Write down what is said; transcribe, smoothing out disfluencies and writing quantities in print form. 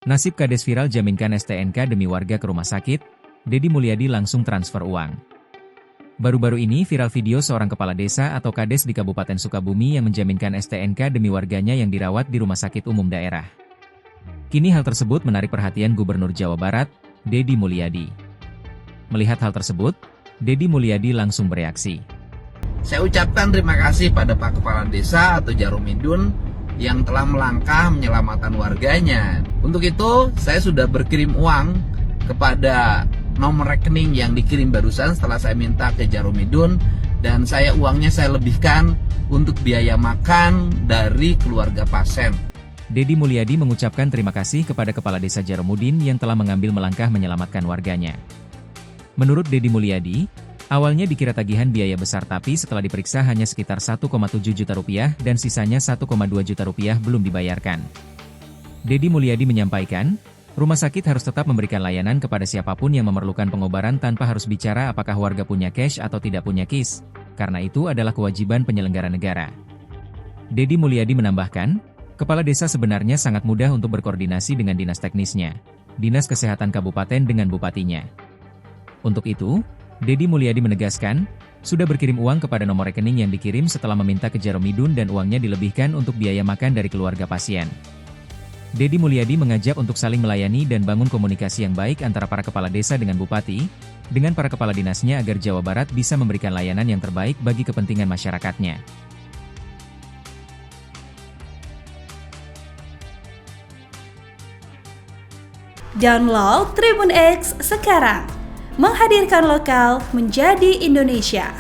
Nasib Kades viral jaminkan STNK demi warga ke rumah sakit, Deddy Mulyadi langsung transfer uang. Baru-baru ini viral video seorang kepala desa atau Kades di Kabupaten Sukabumi yang menjaminkan STNK demi warganya yang dirawat di rumah sakit umum daerah. Kini hal tersebut menarik perhatian Gubernur Jawa Barat, Deddy Mulyadi. Melihat hal tersebut, Deddy Mulyadi langsung bereaksi. Saya ucapkan terima kasih pada Pak Kepala Desa atau Jaromidun yang telah melangkah menyelamatkan warganya. Untuk itu, saya sudah berkirim uang kepada nomor rekening yang dikirim barusan setelah saya minta ke Jaromidun, dan uangnya saya lebihkan untuk biaya makan dari keluarga pasien. Deddy Mulyadi mengucapkan terima kasih kepada Kepala Desa Jaromudin yang telah mengambil melangkah menyelamatkan warganya. Menurut Deddy Mulyadi, awalnya dikira tagihan biaya besar tapi setelah diperiksa hanya sekitar 1,7 juta rupiah dan sisanya 1,2 juta rupiah belum dibayarkan. Deddy Mulyadi menyampaikan, rumah sakit harus tetap memberikan layanan kepada siapapun yang memerlukan pengobatan tanpa harus bicara apakah warga punya cash atau tidak punya KIS, karena itu adalah kewajiban penyelenggara negara. Deddy Mulyadi menambahkan, Kepala Desa sebenarnya sangat mudah untuk berkoordinasi dengan dinas teknisnya, Dinas Kesehatan Kabupaten dengan Bupatinya. Untuk itu, Deddy Mulyadi menegaskan, sudah berkirim uang kepada nomor rekening yang dikirim setelah meminta ke Jaromidun dan uangnya dilebihkan untuk biaya makan dari keluarga pasien. Deddy Mulyadi mengajak untuk saling melayani dan bangun komunikasi yang baik antara para kepala desa dengan bupati, dengan para kepala dinasnya agar Jawa Barat bisa memberikan layanan yang terbaik bagi kepentingan masyarakatnya. Download Tribun X sekarang, menghadirkan lokal menjadi Indonesia.